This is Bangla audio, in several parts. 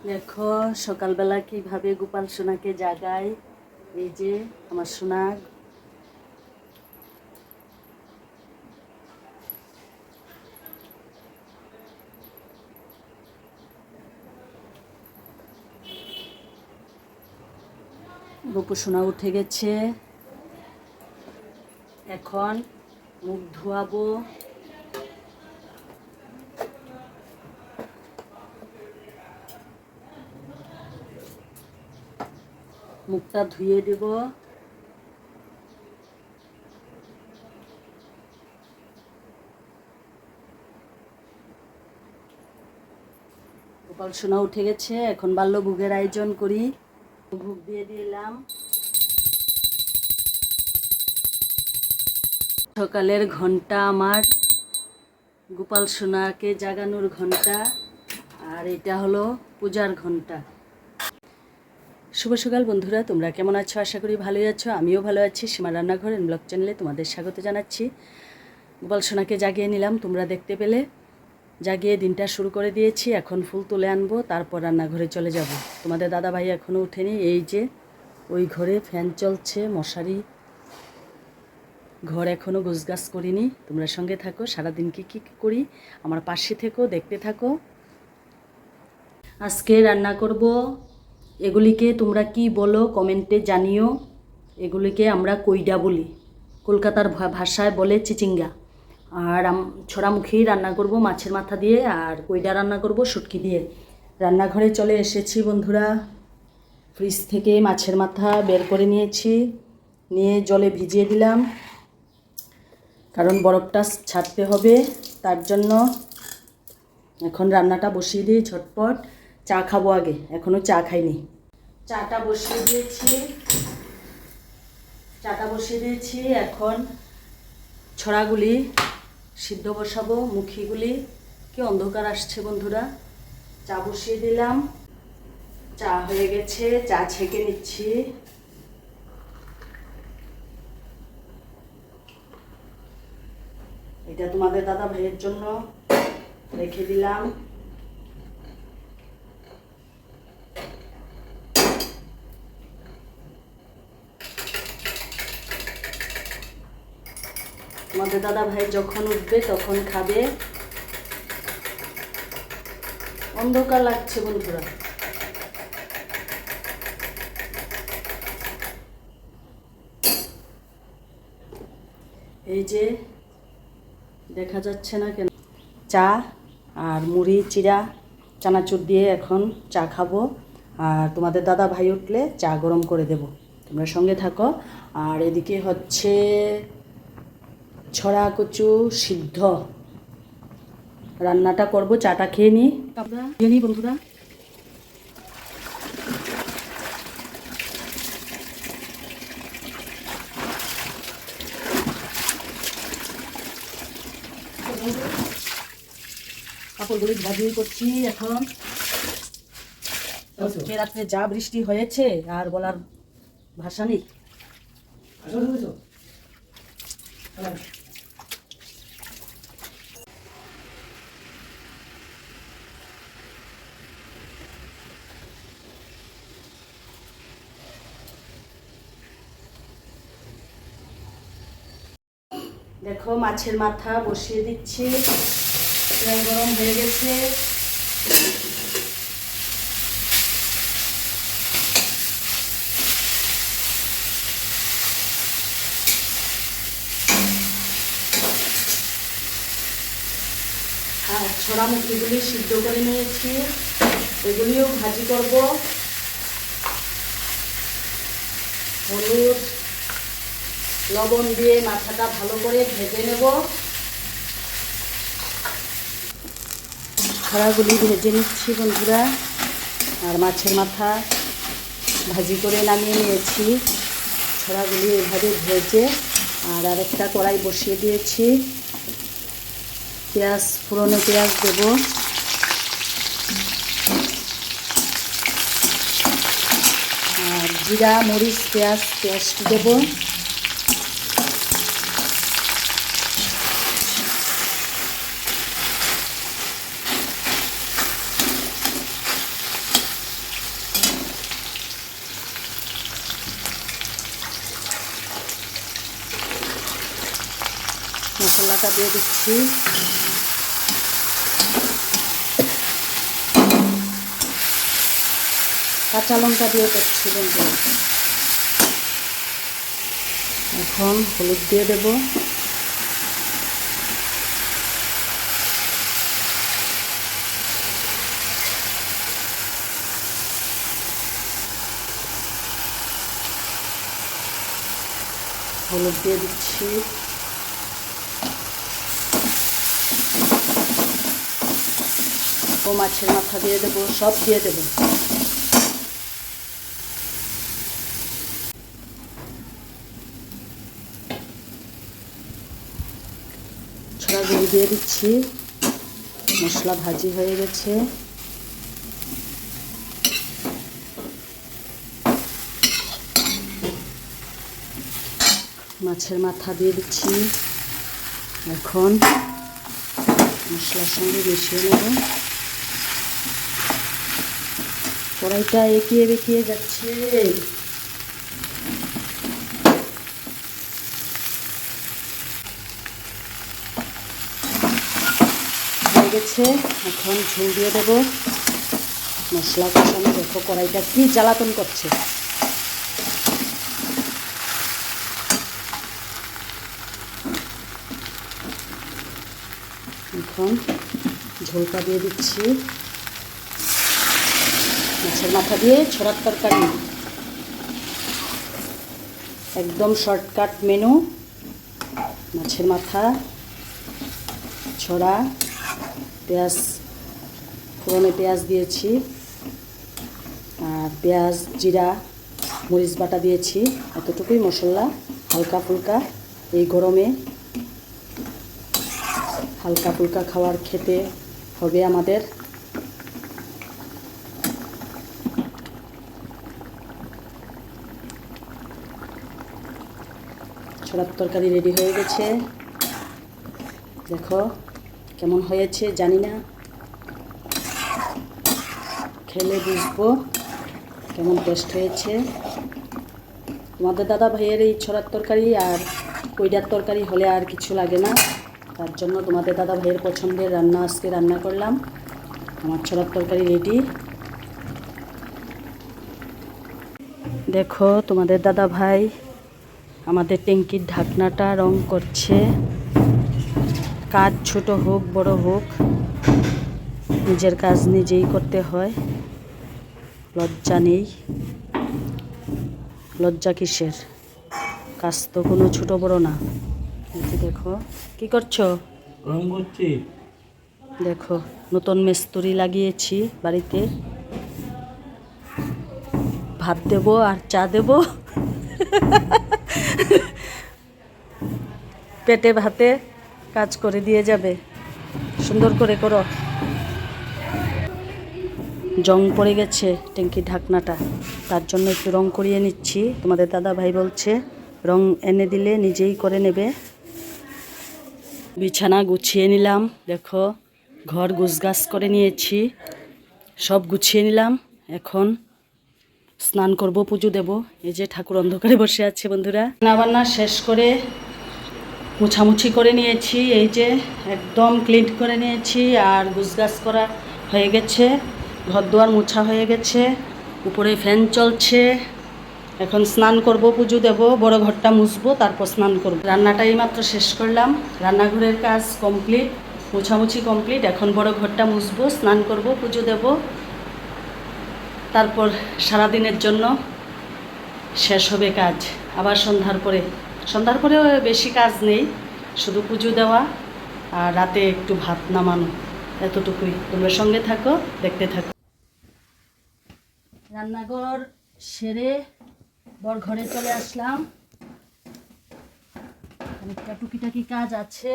দেখো সকালবেলা কিভাবে গোপাল সোনাকে জাগাই। এই যে আমার সোনা গোপু সোনা উঠে গেছে। এখন মুখ ধোয়াবো। মুখটা ধুয়ে দেব। গোপাল সোনা উঠে গেছে, এখন বাল্য ভোগের আয়োজন করি। ভোগ দিয়ে দিলাম। সকালের ঘন্টা আমার গোপাল সোনাকে জাগানোর ঘন্টা, আর এটা হলো পূজার ঘন্টা। শুভ সকাল বন্ধুরা, তোমরা কেমন আছো? আশা করি ভালোই আছো। আমিও ভালো আছি। সীমা রান্নাঘর এন্ড ব্লগ চ্যানেলে তোমাদের স্বাগত জানাচ্ছি। গোপাল সোনাকে জাগিয়ে নিলাম, তোমরা দেখতে পেলে। জাগিয়ে দিনটা শুরু করে দিয়েছি। এখন ফুল তুলে আনবো, তারপর রান্নাঘরে চলে যাব। তোমাদের দাদা ভাই এখনও ওঠেনি। এই যে ওই ঘরে ফ্যান চলছে, মশারি, ঘর এখনও গোছগাছ করিনি। তোমরা সঙ্গে থাকো, সারাদিন কী কী করি আমার পাশে থেকো, দেখতে থাকো। আজকে রান্না করব, এগুলিকে তোমরা কি বলো কমেন্টে জানিও। এগুলিকে আমরা কইডা বলি, কলকাতার ভাষায় বলে চিচিঙ্গা। আর ছড়ামুখী রান্না করব মাছের মাথা দিয়ে, আর কইডা রান্না করব শুটকি দিয়ে। রান্নাঘরে চলে এসেছি বন্ধুরা। ফ্রিজ থেকে মাছের মাথা বের করে নিয়েছি, নিয়ে জলে ভিজিয়ে দিলাম, কারণ বরফটা ছাড়তে হবে। তার জন্য এখন রান্নাটা বসিয়ে দিই ঝটপট। চা খাবো আগে, এখনও চা খাইনি। চাটা বসিয়ে দিয়েছি। এখন ছড়াগুলি সিদ্ধ বসাবো, মুখিগুলি। কি অন্ধকার আসছে বন্ধুরা। চা বসিয়ে দিলাম, চা হয়ে গেছে, চা ছেঁকে নিচ্ছি। এটা তোমাদের দাদা ভাইয়ের জন্য রেখে দিলাম। তোমাদের দাদা ভাই যখন উঠবে তখন খাবে। অন্ধকার লাগছে বন্ধুরা। এই যে দেখা যাচ্ছে না কেন, চা আর মুড়ি চিরা চানাচুর দিয়ে এখন চা খাবো। আর তোমাদের দাদা ভাই উঠলে চা গরম করে দেব। তোমরা সঙ্গে থাকো। আর এদিকে হচ্ছে ছড়া কচু সিদ্ধ, রান্নাটা করব। চাটা খেয়ে নিই বন্ধুরা। কাপড়গুলি ধোয়াধুয়ি করছি এখন। রাত্রে যা বৃষ্টি হয়েছে আর বলার ভাষা নেই। দেখো মাছের মাথা বসিয়ে দিচ্ছি, তেল গরম হয়ে গেছে। আর ছড়া মুখিগুলি সিদ্ধ করে নিয়েছি, এগুলিও ভাজি করব। হলুদ লবণ দিয়ে মাথাটা ভালো করে ভেজে নেব। ছড়াগুলি ভেজে নিচ্ছি বন্ধুরা। আর মাছের মাথা ভাজি করে নামিয়ে নিয়েছি। ছড়াগুলি এভাবে ভেজে আর আরেকটা কড়াই বসিয়ে দিয়েছি। পেঁয়াজ, ফোড়নে পেঁয়াজ দেব। আর জিরা মরিচ পেঁয়াজ পেস্ট দেব। মশলাটা দিয়ে দিচ্ছি। কাঁচা লঙ্কা দিয়ে করছি বন্ধুরা। এখন হলুদ দিয়ে দেব। হলুদ দিয়ে দিচ্ছি। ও মাছের মাথা দিয়ে দেবো, সব দিয়ে দেবো। ছোড়া গুঁড়ি দিয়ে দিচ্ছি। মশলা ভাজি হয়ে গেছে। মাছের মাথা দিয়ে দিচ্ছি। এখন মশলার সঙ্গে মিশিয়ে নেব। কড়াইটা এঁকিয়ে বেঁকিয়ে যাচ্ছে। হয়ে গেছে। এখন ঝোল দিয়ে দেবো। মশলা কষানো, দেখো কড়াইটা কি জ্বালাতন করছে। এখন ঝোলটা দিয়ে দিচ্ছি। মাছের মাথা দিয়ে ছোড়ার তরকারি, একদম শর্টকাট মেনু। মাছের মাথা, ছড়া, পেঁয়াজ, ফোড়নে পেঁয়াজ দিয়েছি, আর পেঁয়াজ, জিরা, মরিচ বাটা দিয়েছি। এতটুকুই মশলা, হালকা ফুলকা। এই গরমে হালকা ফুলকা খাবার খেতে হবে আমাদের। ছোলার তরকারি রেডি হয়ে গেছে। দেখো কেমন হয়েছে জানি না, খেলে বুঝবো কেমন টেস্ট হয়েছে। তোমাদের দাদা ভাইয়ের এই ছোলার তরকারি আর কইডার তরকারি হলে আর কিছু লাগে না। তার জন্য তোমাদের দাদা ভাইয়ের পছন্দের রান্না আজকে রান্না করলাম। আমার ছোলার তরকারি রেডি। দেখো তোমাদের দাদা ভাই আমাদের ট্যাঙ্কির ঢাকনাটা রং করছে। কাজ ছোট হোক বড় হোক, নিজের কাজ নিজেই করতে হয়। লজ্জা নেই। লজ্জা কিসের? কাজ তো কোনো ছোট বড় না। দেখো কি করছো? রং করছি। দেখো নতুন মিস্ত্রি লাগিয়েছি বাড়িতে। ভাত দেবো আর চা দেবো। পেটে ভাতে কাজ করে দিয়ে যাবে। সুন্দর করে করো। জং পড়ে গেছে ট্যাঙ্কির ঢাকনাটা, তার জন্য একটু রং করিয়ে নিচ্ছি। তোমাদের দাদা ভাই বলছে রং এনে দিলে নিজেই করে নেবে। বিছানা গুছিয়ে নিলাম। দেখো ঘর গুছগাছ করে নিয়েছি, সব গুছিয়ে নিলাম। এখন স্নান করব, পুজো দেব। এই যে ঠাকুর অন্ধকারে বসে আছে বন্ধুরা। রান্নাবান্না শেষ করে মুছামুছি করে নিয়েছি। এই যে একদম ক্লিন করে নিয়েছি, আর গুছগাছ করা হয়ে গেছে। ঘর দুয়ার মোছা হয়ে গেছে, উপরে ফ্যান চলছে। এখন স্নান করব, পুজো দেব, বড় ঘরটা মুছবো, তারপর স্নান করব। রান্নাটাই মাত্র শেষ করলাম, রান্নাঘরের কাজ কমপ্লিট, মোছামুছি কমপ্লিট। এখন বড় ঘরটা মুছবো, স্নান করব, পুজো দেব, তারপর সারাদিনের জন্য শেষ হবে কাজ। আবার সন্ধ্যার পরেও বেশি কাজ নেই, শুধু পুজো দেওয়া আর রাতে একটু ভাত নামানো, এতটুকুই। তোমরা সঙ্গে থাকো, দেখতে থাকো। রান্নাঘর সেরে বর ঘরে চলে আসলাম। অনেকটা টুকিটাকি কাজ আছে।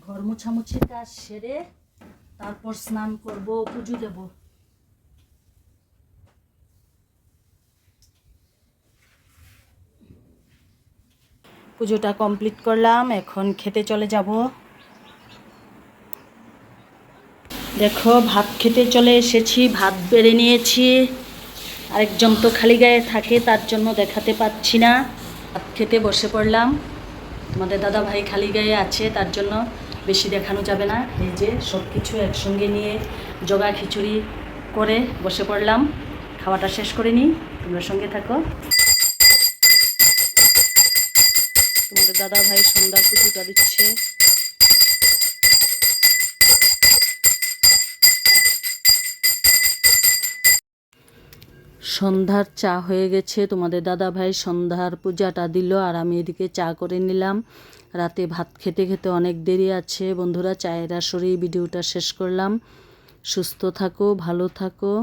ঘর মোছামুছির কাজ সেরে তারপর স্নান করব, পুজো দেব। পুজোটা কমপ্লিট করলাম, এখন খেতে চলে যাব। দেখো ভাত খেতে চলে এসেছি, ভাত বেড়ে নিয়েছি। আরেকজন তো খালি গায়ে থাকে, তার জন্য দেখাতে পাচ্ছি না। ভাত খেতে বসে পড়লাম। তোমাদের দাদা ভাই খালি গায়ে আছে, তার জন্য বেশি দেখানো যাবে না। এই যে সব কিছু একসঙ্গে নিয়ে জগা খিচুড়ি করে বসে পড়লাম। খাওয়াটা শেষ করে নিই, তোমরা সঙ্গে থাকো। তোমাদের দাদা ভাই সন্ধ্যার পুজোটা দিচ্ছে। সন্ধ্যার চা হয়ে গেছে, তোমাদের দাদা ভাই সন্ধ্যার পূজাটা দিল আর আমি এদিকে চা করে নিলাম। রাতে ভাত খেতে খেতে অনেক দেরি আছে বন্ধুরা, চায়ের আসরেই ভিডিওটা শেষ করলাম। সুস্থ থাকো, ভালো থাকো।